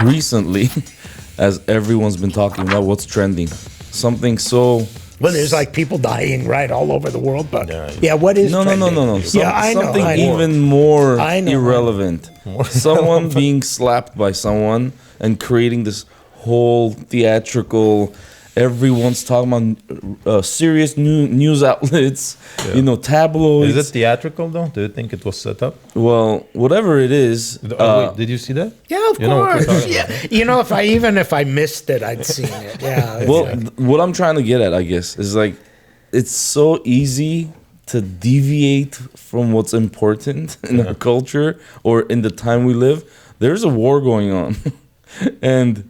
recently, as everyone's been talking about, what's trending? Something so. Well, there's like people dying right all over the world, but Yeah. what is No. trending? I know. Something I know. even more I know. irrelevant. Someone being slapped by someone and creating this whole theatrical. Everyone's talking about serious news outlets, tabloids. Is it theatrical though? Do you think it was set up? Well, whatever it is. Wait, did you see that? Yeah, of You know what we're course. talking Yeah. If I missed it, I'd seen it. Yeah. Well, what I'm trying to get at, I guess, is like it's so easy to deviate from what's important in our culture or in the time we live. There's a war going on, and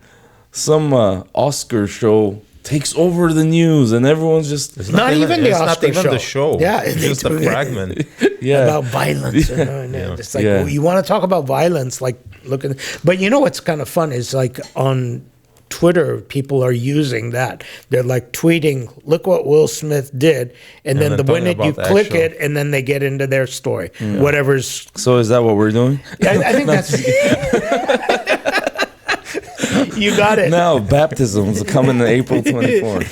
some Oscar show takes over the news, and everyone's just Not even the it's Oscar not even show. the show. Yeah, It's just a fragment. about violence. And it's like, Yeah. you want to talk about violence, like look at. But you know what's kind of fun is like on Twitter, people are using that. They're like tweeting, "Look what Will Smith did," and then the talking minute you about the click actual- it, and then they get into their story, whatever's. So is that what we're doing? I think that's. You got it. Now baptisms are coming in April 24th.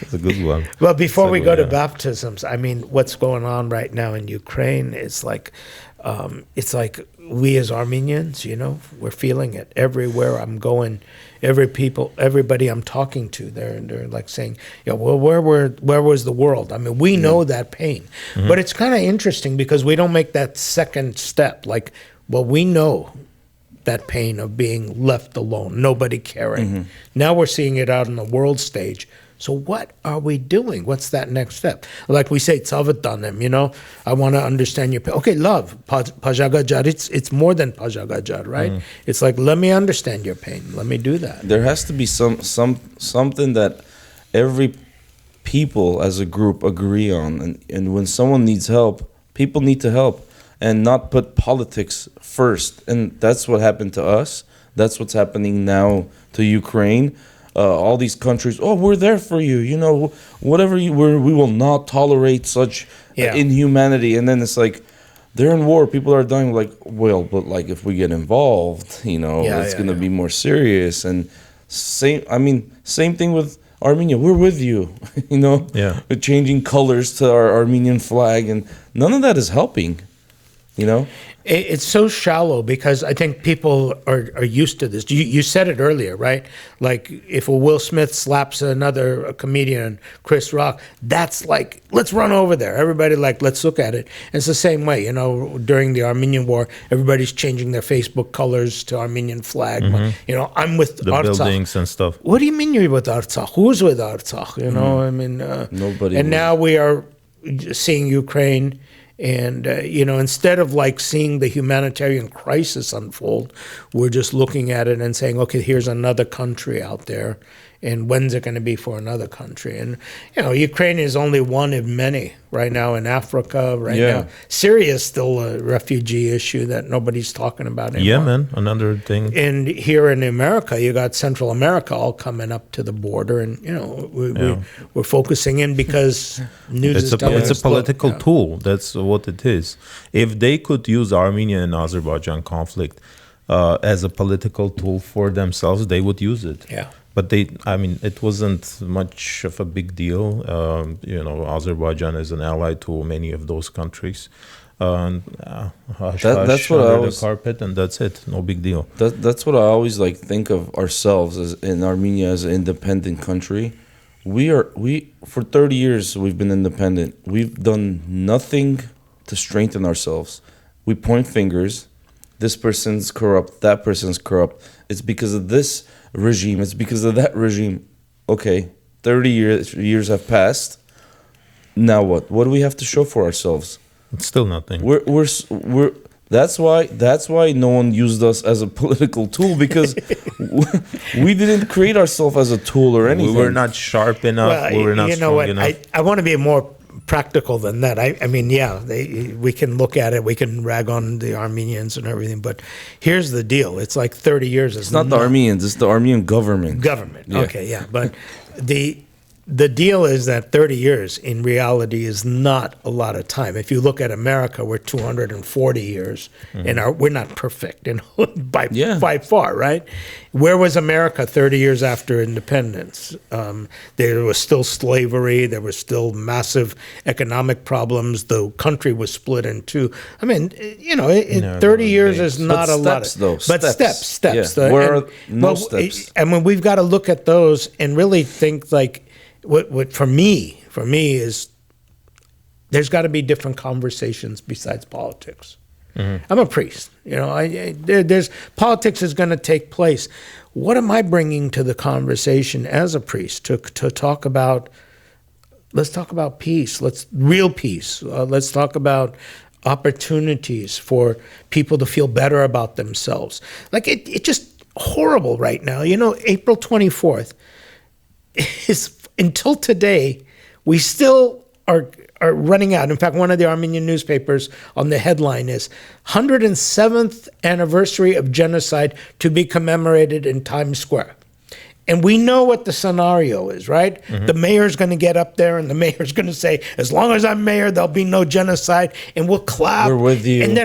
It's a good one. Well, before we go to yeah. baptisms, I mean, what's going on right now in Ukraine is like, we as Armenians, we're feeling it everywhere I'm going. Everybody I'm talking to, they're like saying, well, where was the world? I mean, we know that pain, but it's kind of interesting because we don't make that second step. Like, well, we know that pain of being left alone, nobody caring. Now we're seeing it out on the world stage. So what are we doing? What's that next step? Like we say, tzavatanem, I want to understand your pain. Okay, love, pajagajad, it's more than pajagajad, right? It's like, let me understand your pain. Let me do that. There has to be something that every people as a group agree on. And when someone needs help, people need to help and not put politics first. And that's what happened to us. That's what's happening now to Ukraine. All these countries, we're there for you. Whatever we will not tolerate such inhumanity. And then it's like, they're in war. People are dying. Like, well, but like if we get involved, it's going to be more serious. And same thing with Armenia. We're with you. We're changing colors to our Armenian flag, and none of that is helping. It's so shallow because I think people are used to this. You said it earlier, right? Like if a Will Smith slaps a comedian, Chris Rock, that's like, let's run over there. Everybody let's look at it. And it's the same way, during the Armenian War, everybody's changing their Facebook colors to Armenian flag. I'm with The Artsakh. buildings and stuff. What do you mean you're with Artsakh? Who's with Artsakh? I mean, Nobody. And now we are seeing Ukraine. And, instead of seeing the humanitarian crisis unfold, we're just looking at it and saying, okay, here's another country out there. And when's it going to be for another country? And, Ukraine is only one of many right now in Africa now. Syria is still a refugee issue that nobody's talking about anymore. Yemen, another thing. And here in America, you got Central America all coming up to the border. And, we're focusing in because news is telling us. It's a political tool. That's what it is. If they could use Armenia and Azerbaijan conflict as a political tool for themselves, they would use it. Yeah. But it wasn't much of a big deal. Azerbaijan is an ally to many of those countries. That's what I under was. the carpet, and that's it. No big deal. That's what I always think of ourselves as in Armenia as an independent country. We for 30 years we've been independent. We've done nothing to strengthen ourselves. We point fingers. This person's corrupt. That person's corrupt. It's because of this regime. It's because of that regime. Okay, 30 years have passed. Now what? What do we have to show for ourselves? It's still nothing. We're that's why no one used us as a political tool, because we didn't create ourselves as a tool or anything. We were not sharp enough. Well, we were not strong enough. I want to be more practical than that. I mean, we can look at it. We can rag on the Armenians and everything, but here's the deal. It's like 30 years. It's not the Armenians. It's the Armenian government. Government. Yeah. Okay, yeah. But the deal is that 30 years in reality is not a lot of time. If you look at America, we're 240 years, and we're not perfect by far, right? Where was America 30 years after independence? There was still slavery. There was still massive economic problems. The country was split in two. I mean, 30 years is not a lot. But steps. Yeah. Where are no steps? I mean, we've got to look at those and really think like, what for me is there's got to be different conversations besides politics. I'm a priest, there's politics is going to take place. What am I bringing to the conversation as a priest to talk about? Let's talk about peace. Real peace. Let's talk about opportunities for people to feel better about themselves. Like it's just horrible right now. April 24th is. Until today, we still are running out. In fact, one of the Armenian newspapers on the headline is 107th anniversary of genocide to be commemorated in Times Square. And we know what the scenario is, right? The mayor's going to get up there and the mayor's going to say, as long as I'm mayor, there'll be no genocide, and we'll clap. We're with you. And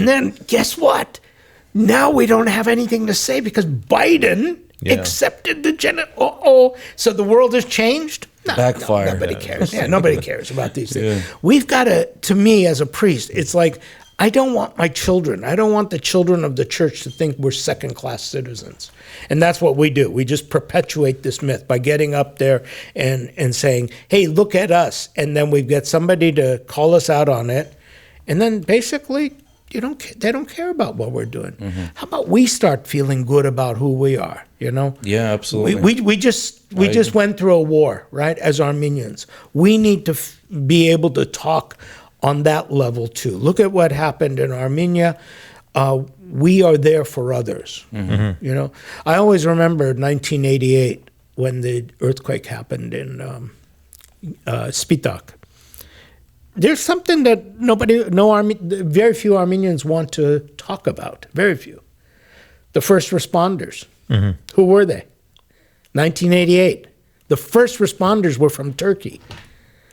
then guess what? Now we don't have anything to say because Biden accepted the so the world has changed? No, Backfire. Nobody cares. Nobody cares about these things. We've got to me as a priest, it's like, I don't want my children, I don't want the children of the church to think we're second-class citizens. And that's what we do. We just perpetuate this myth by getting up there and saying, hey, look at us. And then we get somebody to call us out on it. And then basically, they don't care about what we're doing. How about we start feeling good about who we are? Yeah, absolutely. We just went through a war, right? As Armenians, we need to be able to talk on that level too. Look at what happened in Armenia. We are there for others. I always remember 1988 when the earthquake happened in Spitak. There's something that very few Armenians want to talk about. Very few. The first responders. Who were they? 1988. The first responders were from Turkey.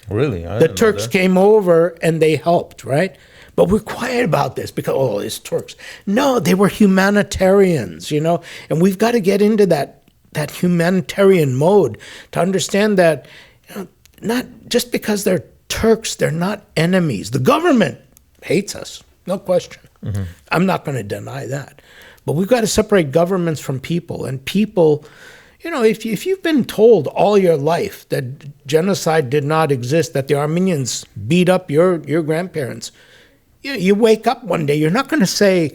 Really? The Turks came over and they helped, right? But we're quiet about this because, it's Turks. No, they were humanitarians, and we've got to get into that humanitarian mode to understand that, not just because they're Turks, they're not enemies. The government hates us, no question. I'm not going to deny that. But we've got to separate governments from people. And people, if you've been told all your life that genocide did not exist, that the Armenians beat up your grandparents, you wake up one day, you're not going to say,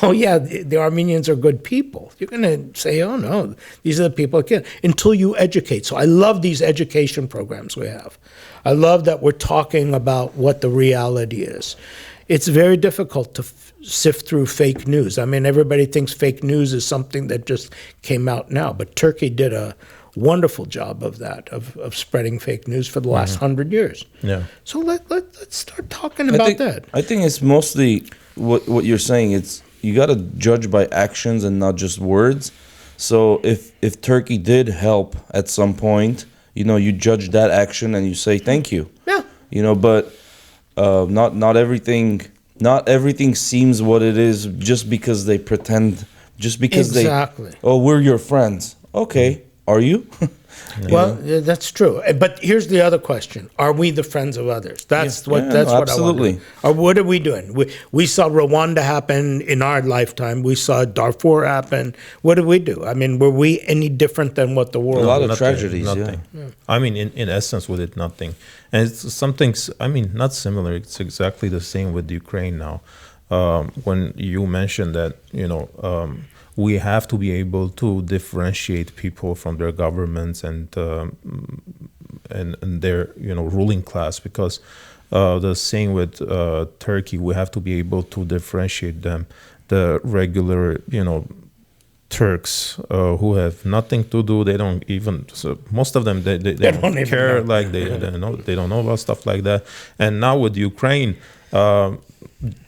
oh yeah, the Armenians are good people. You're going to say, oh no, these are the people that kill, until you educate. So I love these education programs we have. I love that we're talking about what the reality is. It's very difficult to sift through fake news. I mean, everybody thinks fake news is something that just came out now, but Turkey did a wonderful job of that, of spreading fake news for the last 100 years. Yeah. So let's start talking about that. I think it's mostly what you're saying. It's you got to judge by actions and not just words. So if Turkey did help at some point, you judge that action and you say thank you. Yeah. But not everything seems what it is just because they pretend, just because exactly. we're your friends. Okay, are you? Well, that's true. But here's the other question: are we the friends of others? That's what absolutely. I want. Or what are we doing? We saw Rwanda happen in our lifetime. We saw Darfur happen. What did we do? I mean, were we any different than what the world? A lot of Nothing, tragedies. nothing. Yeah. I mean, in essence, we did nothing, and it's something. I mean, not similar. It's exactly the same with Ukraine now. When you mentioned that, we have to be able to differentiate people from their governments and their ruling class, because the same with Turkey, we have to be able to differentiate them, the regular Turks who have nothing to do. They don't even, so most of them they don't care, like they don't know about stuff like that. And now with Ukraine,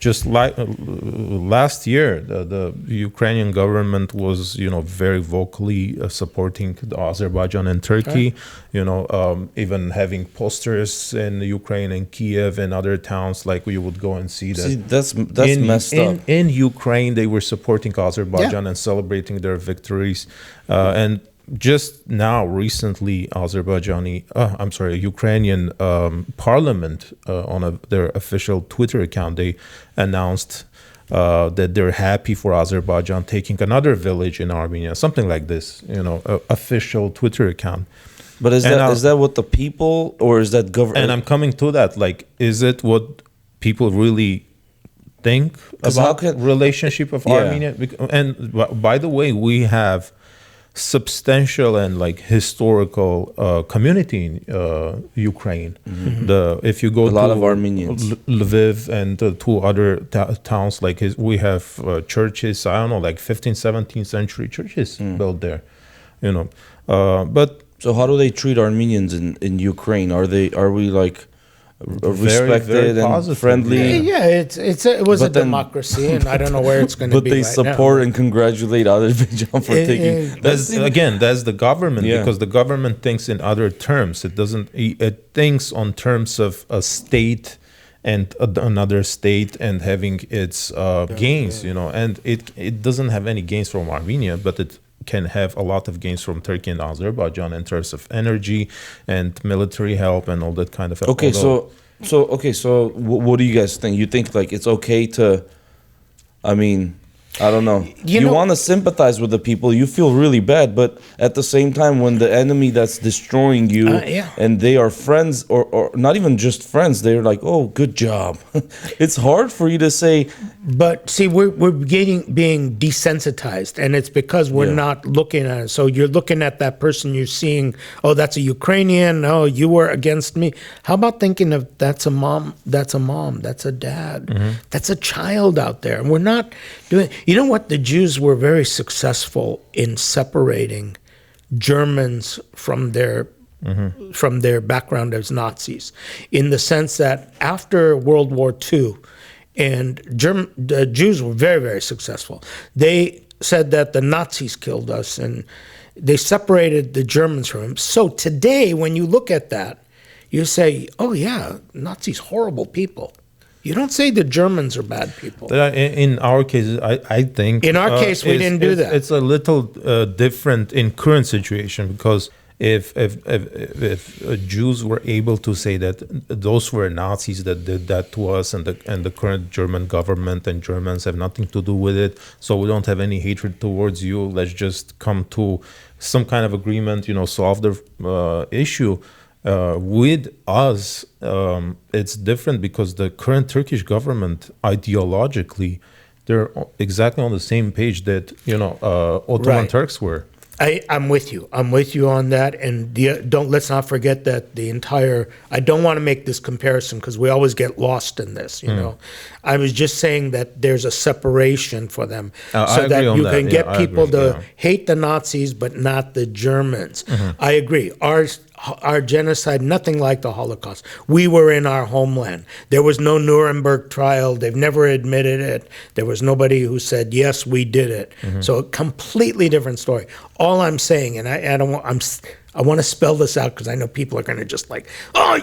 just like last year, the Ukrainian government was, very vocally supporting Azerbaijan and Turkey. Even having posters in Ukraine and Kiev and other towns, like we would go and see that. See, that's messed up. In Ukraine, they were supporting Azerbaijan and celebrating their victories, and just now, recently, Ukrainian parliament on their official Twitter account, they announced that they're happy for Azerbaijan taking another village in Armenia, something like this, official Twitter account. But is that what the people, or is that government? And I'm coming to that. Like, is it what people really think about relationship of Armenia? And by the way, we have substantial and like historical community in Ukraine. If you go a lot of Armenians, Lviv and two other towns, like we have churches, I don't know, like 15th, 17th century churches built there, but so how do they treat Armenians in Ukraine? Are we like respected very and positive. friendly? Yeah, it was a democracy, and I don't know where it's going to be. But they support and congratulate Azerbaijan for taking. That's the government, because the government thinks in other terms. It thinks on terms of a state and another state and having its gains, and it doesn't have any gains from Armenia, but it can have a lot of gains from Turkey and Azerbaijan in terms of energy and military help and all that kind of. Okay, so what do you guys think? You think like it's okay to? I mean, I don't know. You want to sympathize with the people. You feel really bad, but at the same time, when the enemy that's destroying you, and they are friends, or not even just friends, they're like, "Oh, good job." It's hard for you to say. But see, we're being desensitized, and it's because we're not looking at it. So you're looking at that person, you're seeing, oh, that's a Ukrainian. Oh, you were against me. How about thinking of that's a mom, that's a dad, that's a child out there, and we're not doing. You know what? The Jews were very successful in separating Germans from their background as Nazis, in the sense that after World War II. And the Jews were very, very successful. They said that the Nazis killed us, and they separated the Germans from them. So today, when you look at that, you say, oh yeah, Nazis, horrible people. You don't say the Germans are bad people. In our case, I think... In our case, we didn't do that. It's a little different in current situation, because if Jews were able to say that those were Nazis that did that to us, and the current German government and Germans have nothing to do with it, so we don't have any hatred towards you, let's just come to some kind of agreement, solve the issue. With us, it's different, because the current Turkish government, ideologically, they're exactly on the same page that Ottoman Turks were. I'm with you. I'm with you on that. And let's not forget that the entire. I don't want to make this comparison because we always get lost in this. I was just saying that there's a separation for them, so that you can get people to hate the Nazis but not the Germans. I agree. Our genocide, nothing like the Holocaust. We were in our homeland. There was no Nuremberg trial. They've never admitted it. There was nobody who said, yes, we did it. So a completely different story. All I'm saying, and I want to spell this out because I know people are going to just like, No,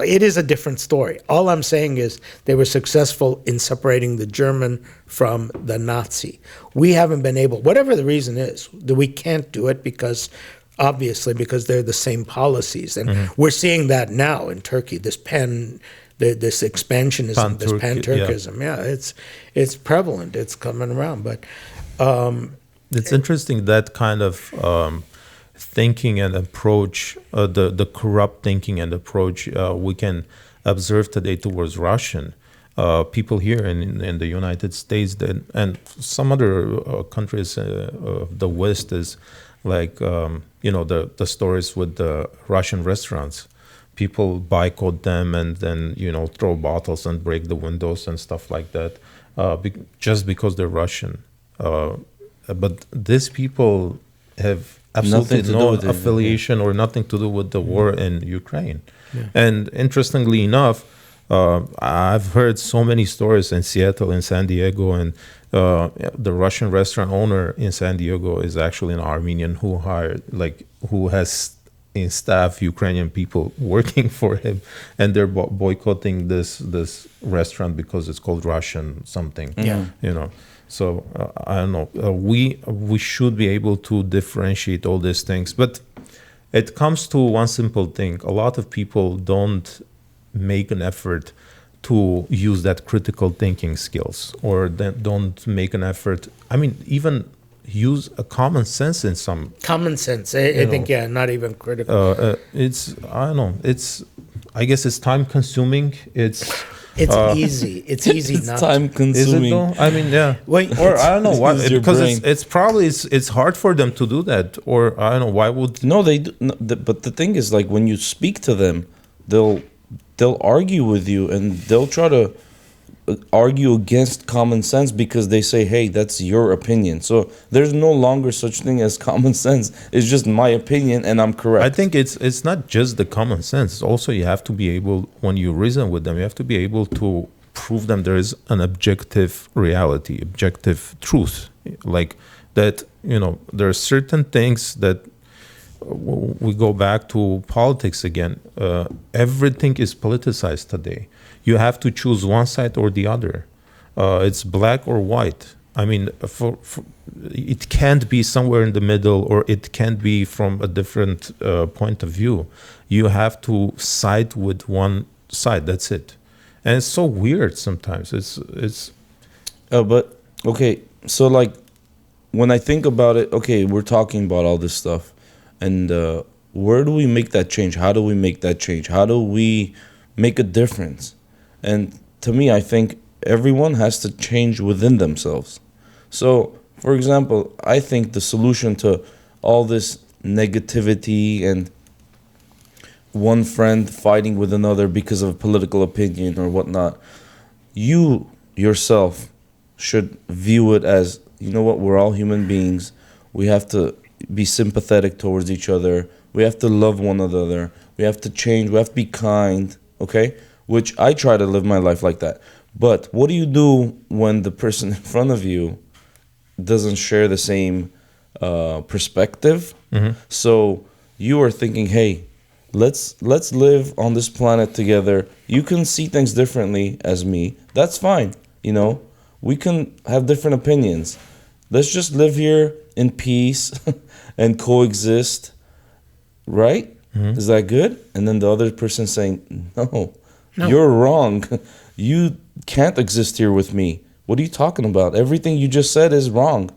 it is a different story. All I'm saying is they were successful in separating the German from the Nazi. We haven't been able, whatever the reason is, that we can't do it because they're the same policies. And we're seeing that now in Turkey, this expansionism, this pan-Turkism. It's prevalent. It's coming around. But it's interesting that kind of thinking and approach, the corrupt thinking and approach we can observe today towards Russian people here in the United States and some other countries of the West is like, the stories with the Russian restaurants. People boycott them and then, throw bottles and break the windows and stuff like that just because they're Russian. But these people have absolutely no affiliation or nothing to do with the war in Ukraine. And interestingly enough, I've heard so many stories in Seattle, in San Diego, and the Russian restaurant owner in San Diego is actually an Armenian who has in staff Ukrainian people working for him, and they're boycotting this restaurant because it's called Russian something. Yeah. So I don't know. We should be able to differentiate all these things, but it comes to one simple thing. A lot of people don't make an effort to use that critical thinking skills, or don't make an effort. I mean, even use a common sense in some. Common sense. I think, not even critical. I don't know. I guess it's time consuming. It's easy. It's easy. It's not time Is it consuming. though? I mean, yeah. Wait, Or I don't know why, Use your because brain. it's probably it's hard for them to do that. Or I don't know why would. No, they do, no, but the thing is, like, when you speak to them, they'll argue with you, and they'll try to argue against common sense because they say, hey, that's your opinion. So there's no longer such thing as common sense. It's just my opinion and I'm correct. I think it's not just the common sense. It's also, you have to be able, when you reason with them, you have to be able to prove them there is an objective reality, objective truth, like that. There are certain things that we go back to politics again. Everything is politicized today. You have to choose one side or the other. It's black or white. I mean, it can't be somewhere in the middle, or it can't be from a different point of view. You have to side with one side. That's it. And it's so weird sometimes. It's. But okay, so like when I think about it, okay, we're talking about all this stuff, and where do we make that change? How do we make that change? How do we make a difference? And to me, I think everyone has to change within themselves. So, for example, I think the solution to all this negativity and one friend fighting with another because of political opinion or whatnot, you yourself should view it as, you know what, we're all human beings. We have to be sympathetic towards each other. We have to love one another. We have to change. We have to be kind, okay? Which I try to live my life like that. But what do you do when the person in front of you doesn't share the same perspective? Mm-hmm. So you are thinking, hey, let's live on this planet together. You can see things differently as me. That's fine. We can have different opinions. Let's just live here in peace and coexist, right? Mm-hmm. Is that good? And then the other person saying, no. You're wrong. You can't exist here with me. What are you talking about? Everything you just said is wrong.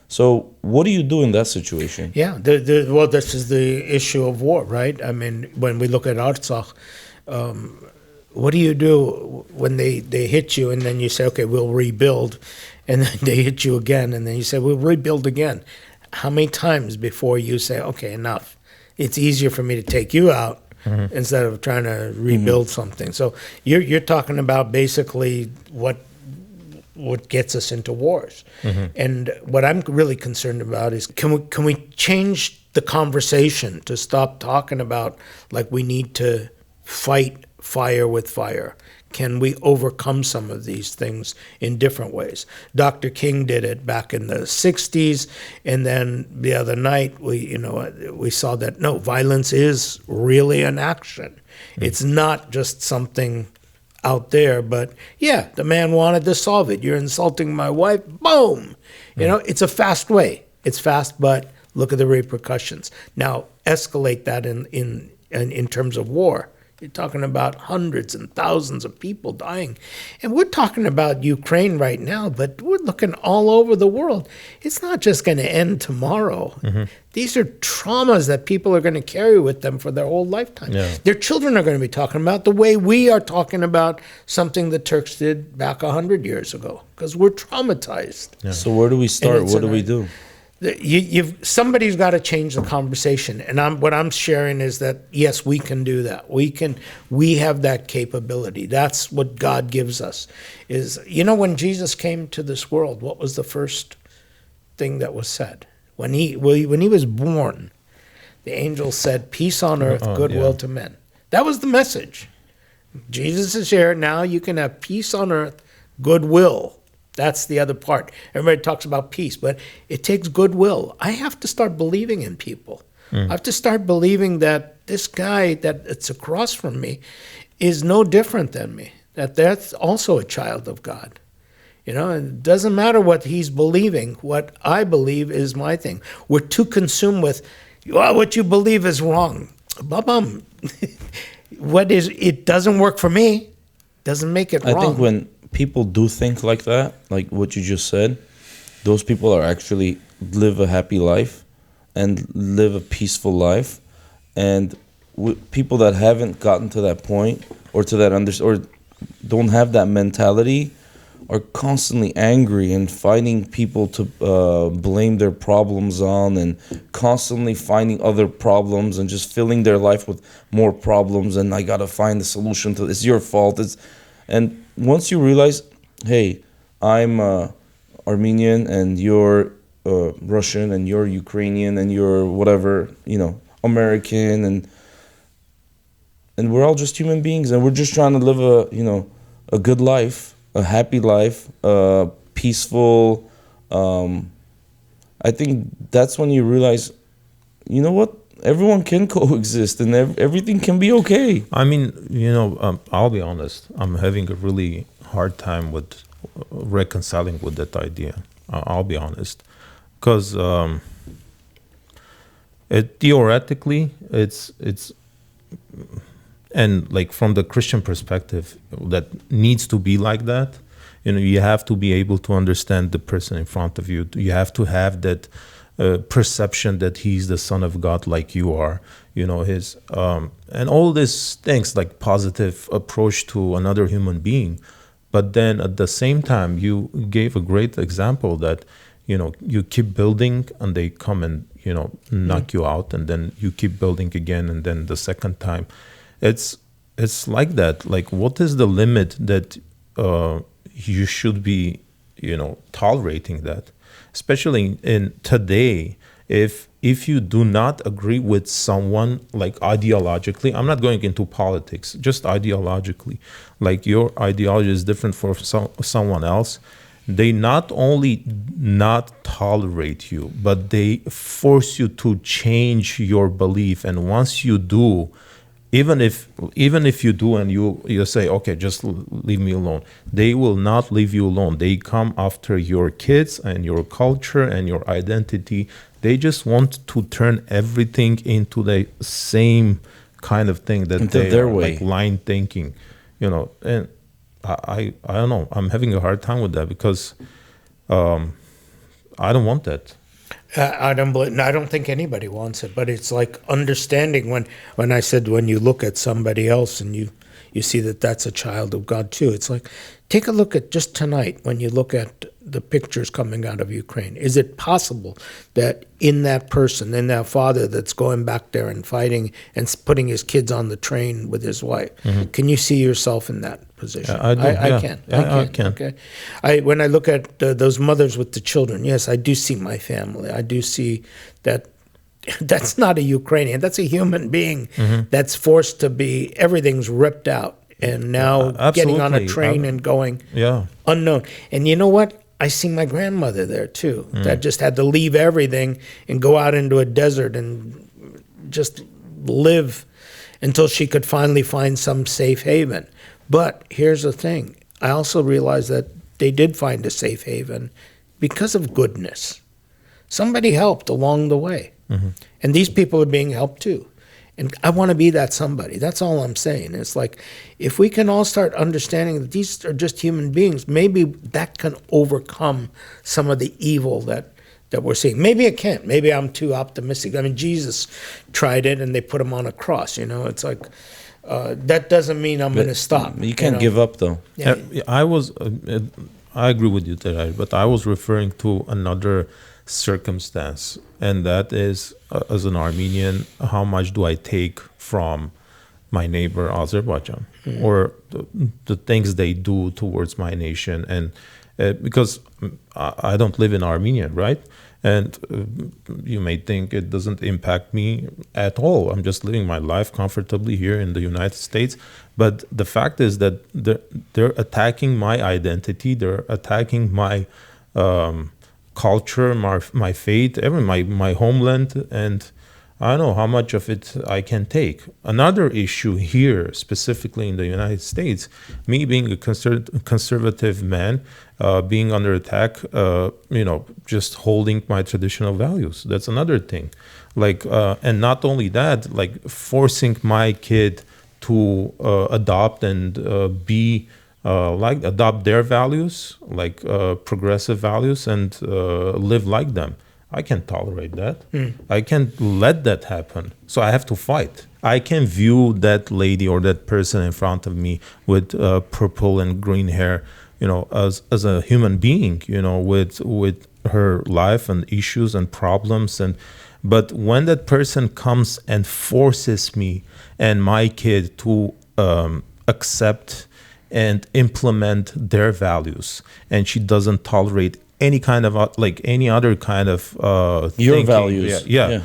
So what do you do in that situation? Yeah, well, this is the issue of war, right? I mean, when we look at Artsakh, what do you do when they hit you and then you say, okay, we'll rebuild, and then they hit you again, and then you say, we'll rebuild again? How many times before you say, okay, enough? It's easier for me to take you out instead of trying to rebuild something. So you're talking about basically what gets us into wars. And what I'm really concerned about is can we change the conversation to stop talking about like we need to fight fire with fire? Can we overcome some of these things in different ways? Dr. King did it back in the 60s, and then the other night we saw that no, violence is really an action. It's not just something out there, but yeah, the man wanted to solve it. You're insulting my wife, boom. It's a fast way. It's fast, but look at the repercussions. Now escalate that in terms of war. You're talking about hundreds and thousands of people dying. And we're talking about Ukraine right now, but we're looking all over the world. It's not just going to end tomorrow. These are traumas that people are going to carry with them for their whole lifetime. Yeah. Their children are going to be talking about the way we are talking about something the Turks did back 100 years ago, because we're traumatized. Yeah. So where do we start? it's What do we do? Somebody's got to change the conversation, and what I'm sharing is that yes, we can do that. We have that capability. That's what God gives us. Is when Jesus came to this world, what was the first thing that was said when he was born? The angel said, "Peace on earth, goodwill to men." That was the message. Jesus is here. Now you can have peace on earth, goodwill. That's the other part. Everybody talks about peace, but it takes goodwill. I have to start believing in people. I have to start believing that this guy that it's across from me is no different than me, that that's also a child of God. You know, and it doesn't matter what he's believing. What I believe is my thing. We're too consumed with, well, what you believe is wrong. Bum. It doesn't work for me. Doesn't make it wrong. I think when people do think like that, like what you just said, those people are actually live a happy life and live a peaceful life. And people that haven't gotten to that point or to that or don't have that mentality are constantly angry and finding people to blame their problems on, and constantly finding other problems and just filling their life with more problems. And I gotta find the solution to this. It's your fault. And once you realize, hey, I'm Armenian and you're Russian and you're Ukrainian and you're whatever, American, and we're all just human beings, and we're just trying to live a good life, a happy life, peaceful. I think that's when you realize, you know what? Everyone can coexist and everything can be okay. I mean, I'll be honest. I'm having a really hard time with reconciling with that idea. I'll be honest, because theoretically, it's and like from the Christian perspective, that needs to be like that. You have to be able to understand the person in front of you. You have to have that perception that he's the son of God like you are. His and all these things, like positive approach to another human being. But then at the same time, you gave a great example that you keep building and they come and knock you out, and then you keep building again, and then the second time. It's like that. Like, what is the limit that you should be, tolerating that? Especially in today, if you do not agree with someone, like ideologically, I'm not going into politics, just ideologically, like your ideology is different for someone else, they not only not tolerate you, but they force you to change your belief. And once you do, even if you do and you say, okay, just leave me alone, they will not leave you alone. They come after your kids and your culture and your identity. They just want to turn everything into the same kind of thing that into they their are, way. like line thinking, and I don't know. I'm having a hard time with that because I don't want that. I don't think anybody wants it, but it's like understanding when I said when you look at somebody else and you see that that's a child of God too. It's like, take a look at just tonight when you look at the pictures coming out of Ukraine. Is it possible that in that person, in that father that's going back there and fighting and putting his kids on the train with his wife, can you see yourself in that position? I do. I Yeah. can. Yeah, I can. Okay. When I look at those mothers with the children, yes, I do see my family. I do see that that's not a Ukrainian. That's a human being that's forced to be, everything's ripped out. And now getting on a Absolutely. train and going Yeah. unknown. And you know what? I see my grandmother there too, that just had to leave everything and go out into a desert and just live until she could finally find some safe haven. But here's the thing. I also realized that they did find a safe haven because of goodness. Somebody helped along the way. And these people are being helped too. And I want to be that somebody. That's all I'm saying. It's like, if we can all start understanding that these are just human beings, maybe that can overcome some of the evil that we're seeing. Maybe it can't. Maybe I'm too optimistic. I mean, Jesus tried it and they put him on a cross. It's like, that doesn't mean I'm going to stop. You can't give up, though. Yeah. I agree with you there, but I was referring to another circumstance, and that is, as an Armenian, how much do I take from my neighbor Azerbaijan, or the things they do towards my nation? And because I don't live in Armenia, right? And you may think it doesn't impact me at all. I'm just living my life comfortably here in the United States. But the fact is that they're attacking my identity. They're attacking my culture, my faith, my homeland, and I don't know how much of it I can take. Another issue here, specifically in the United States, me being a conservative man, being under attack, just holding my traditional values. That's another thing. And not only that, forcing my kid to adopt and adopt their values, progressive values, and live like them. I can't tolerate that. I can't let that happen. So I have to fight. I can view that lady or that person in front of me with purple and green hair, as a human being, with her life and issues and problems. But when that person comes and forces me and my kid to accept and implement their values, and she doesn't tolerate any kind of any other kind of your thinking. values. Yeah.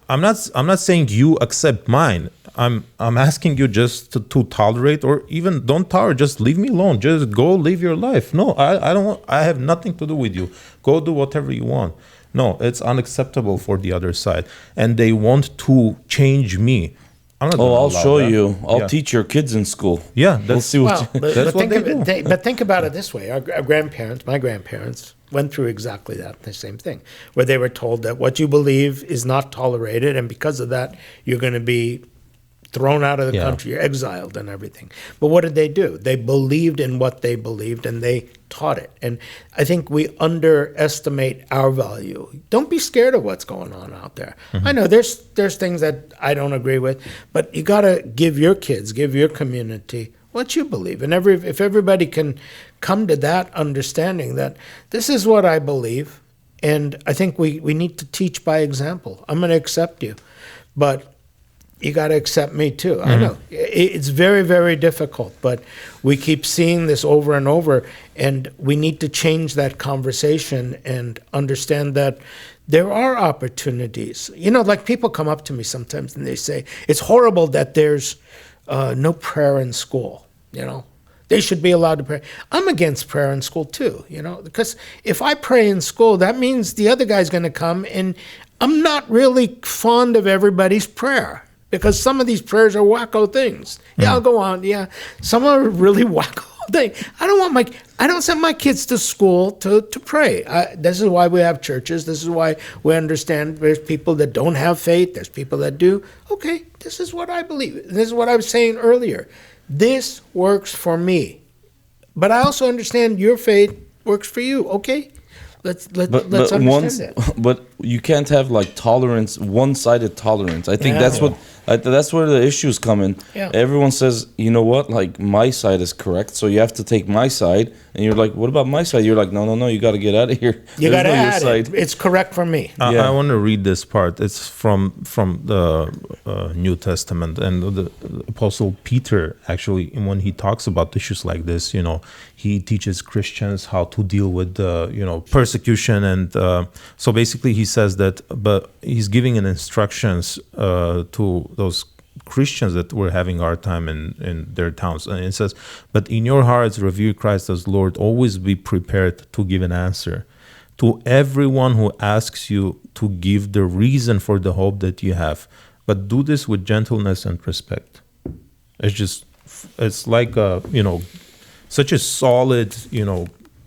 I'm not saying you accept mine. I'm asking you just to tolerate, or even don't tolerate. Just leave me alone. Just go live your life. No, I don't. I have nothing to do with you. Go do whatever you want. No, it's unacceptable for the other side, and they want to change me. I'm not I'll show that. you. I'll teach your kids in school. Yeah, We'll see what. That's what they do. But think about it this way: our grandparents, my grandparents, went through exactly that, the same thing, where they were told that what you believe is not tolerated, and because of that, you're going to be thrown out of the country, you're exiled and everything. But what did they do? They believed in what they believed, and they taught it. And I think we underestimate our value. Don't be scared of what's going on out there. I know there's things that I don't agree with, but you got to give your kids, give your community what you believe. And if everybody can come to that understanding that this is what I believe, and I think we need to teach by example. I'm going to accept you, but you got to accept me too. I know it's very, very difficult, but we keep seeing this over and over, and we need to change that conversation and understand that there are opportunities. Like people come up to me sometimes and they say, it's horrible that there's no prayer in school. They should be allowed to pray. I'm against prayer in school too, because if I pray in school, that means the other guy's going to come, and I'm not really fond of everybody's prayer. Because some of these prayers are wacko things. Yeah, I'll go on. Yeah, some are really wacko things. I don't send my kids to school to pray. This is why we have churches. This is why we understand there's people that don't have faith. There's people that do. Okay, this is what I believe. This is what I was saying earlier. This works for me. But I also understand your faith works for you. Okay? Let's understand that. But you can't have tolerance, one-sided tolerance. I think that's where the issues come in. Yeah. Everyone says, you know what, my side is correct, so you have to take my side. And you're like, what about my side? You're like, no, you got to get out of here. You got to add it. It's correct for me. I want to read this part. It's from the New Testament, and the Apostle Peter, actually, when he talks about issues like this, he teaches Christians how to deal with persecution, and so basically he says that, but he's giving instructions to those Christians that were having a hard time in their towns, and it says, but in your hearts revere Christ as Lord. Always be prepared to give an answer to everyone who asks you to give the reason for the hope that you have, but do this with gentleness and respect. It's like such a solid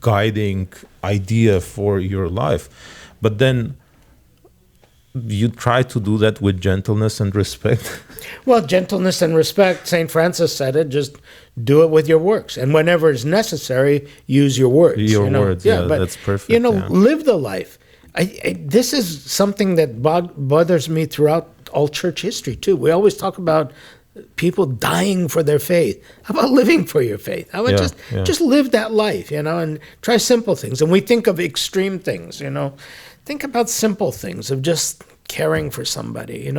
guiding idea for your life, but then you try to do that with gentleness and respect. Well, gentleness and respect, St. Francis said it, just do it with your works. And whenever it's necessary, use your words. Words, but, that's perfect. Live the life. This is something that bothers me throughout all church history, too. We always talk about people dying for their faith. How about living for your faith? How about just live that life, and try simple things. And we think of extreme things, Think about simple things of just caring for somebody,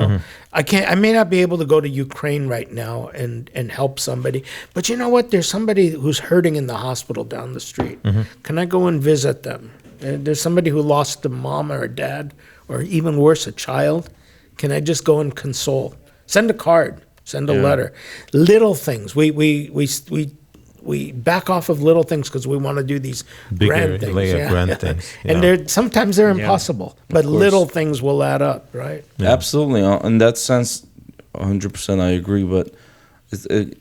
I may not be able to go to Ukraine right now and help somebody, but you know what? There's somebody who's hurting in the hospital down the street. Can I go and visit them? there's somebody who lost a mom or a dad, or even worse, a child, can I just go and console? Send a card, send a letter. Little things. We back off of little things because we want to do these grand things. Grand things. And sometimes they're impossible, but little things will add up, right? Absolutely. In that sense, 100% I agree. But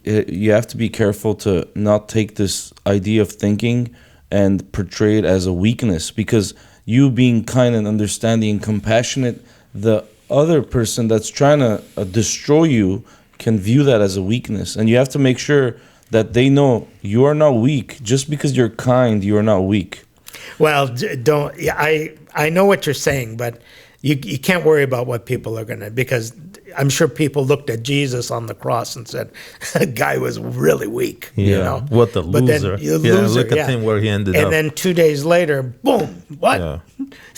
you have to be careful to not take this idea of thinking and portray it as a weakness, because you being kind and understanding and compassionate, the other person that's trying to destroy you can view that as a weakness. And you have to make sure that they know you are not weak. Just because you're kind, you are not weak. Well, don't. I know what you're saying, but you can't worry about what people are gonna, because I'm sure people looked at Jesus on the cross and said, "The guy was really weak." Yeah. You know? What a loser. Look at him where he ended up. And then 2 days later, boom! What? Yeah.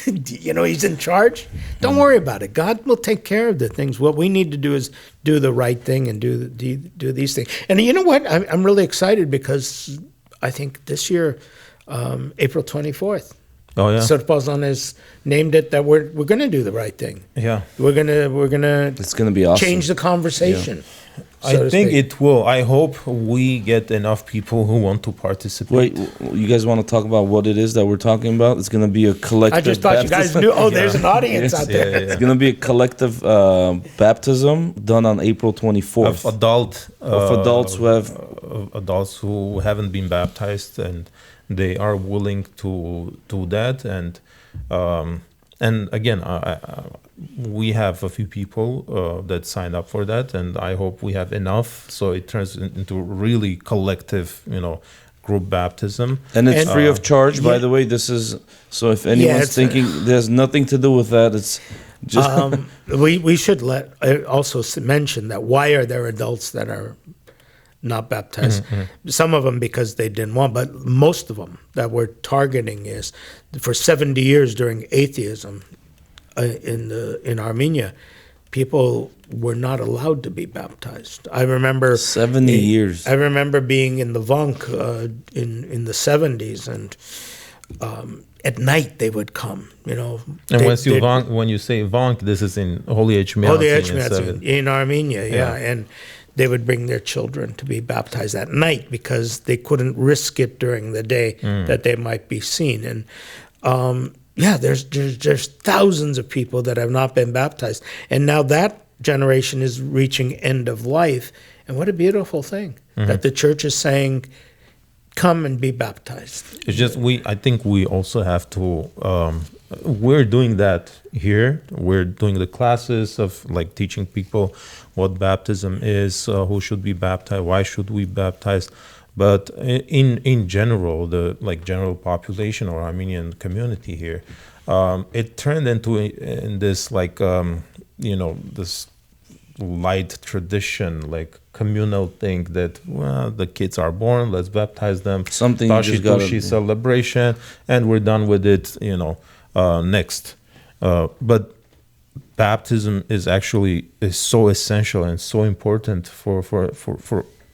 He's in charge. Don't worry about it. God will take care of the things. What we need to do is do the right thing and do these things. And you know what? I'm really excited because I think this year, April 24th. Oh yeah. Sir Paulson has named it that we're going to do the right thing. Yeah. We're gonna It's going to be awesome. change the conversation. I think it will. I hope we get enough people who want to participate. Wait, you guys want to talk about what it is that we're talking about? It's going to be a collective I just thought you guys baptism. knew. Oh, there's an audience out there. It's going to be a collective baptism done on April 24th. Of adults who have adults who haven't been baptized, and they are willing to do that. And again, we have a few people that signed up for that, and I hope we have enough so it turns into really collective, group baptism. And it's free of charge, by the way. This is, so if anyone's thinking there's nothing to do with that, it's just... we should also mention that why are there adults that are not baptized? Mm-hmm. Some of them because they didn't want, but most of them that we're targeting is for 70 years during atheism in Armenia, people were not allowed to be baptized. I remember 70 years. I remember being in the Vank in the 70s, and at night they would come. And when you say Vank, this is in Holy Echmiadzin in Armenia, and they would bring their children to be baptized at night because they couldn't risk it during the day that they might be seen. And there's thousands of people that have not been baptized, and now that generation is reaching end of life. And what a beautiful thing that the church is saying, "Come and be baptized." It's just I think we also have to. We're doing that here. We're doing the classes of teaching people what baptism is, who should be baptized, why should we baptize. But in general, the general population or Armenian community here, it turned into this this light tradition, communal thing that the kids are born, let's baptize them. Something you just got to celebration, and we're done with it. Next, but baptism is so essential and so important for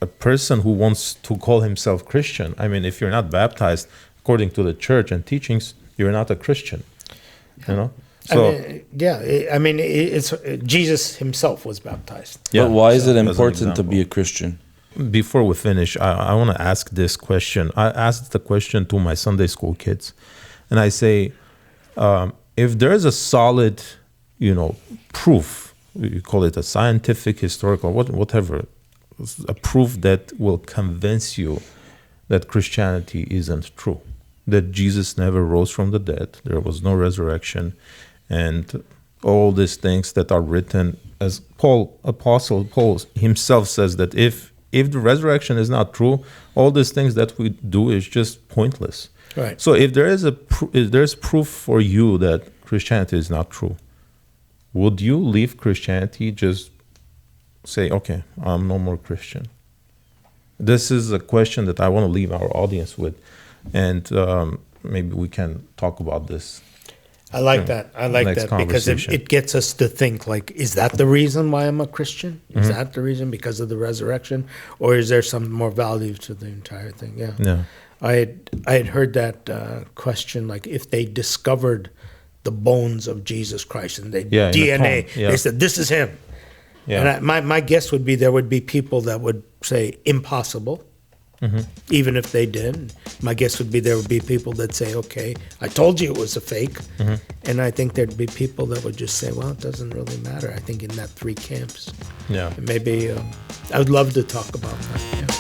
a person who wants to call himself Christian. I mean, if you're not baptized according to the church and teachings, you're not a Christian. So, it's Jesus himself was baptized. Yeah. But why is it important to be a Christian? Before we finish, I want to ask this question. I asked the question to my Sunday school kids, and I say, if there's a solid, proof, you call it a scientific, historical, whatever, a proof that will convince you that Christianity isn't true, that Jesus never rose from the dead, there was no resurrection, and all these things that are written, as Apostle Paul himself says, that if the resurrection is not true, all these things that we do is just pointless. Right. So if there's proof for you that Christianity is not true, would you leave Christianity, just say, okay, I'm no more Christian? This is a question that I want to leave our audience with, and maybe we can talk about this. I like that. I like that because it gets us to think, is that the reason why I'm a Christian? Is that the reason because of the resurrection? Or is there some more value to the entire thing? Yeah. I had heard that question, like if they discovered the bones of Jesus Christ and they Yeah, in the DNA, tomb, yeah. they said this is him. Yeah. And my guess would be there would be people that would say impossible, even if they did. My guess would be there would be people that say, okay, I told you it was a fake. And I think there'd be people that would just say, well, it doesn't really matter. I think in that three camps. Yeah. Maybe I would love to talk about that. Yeah.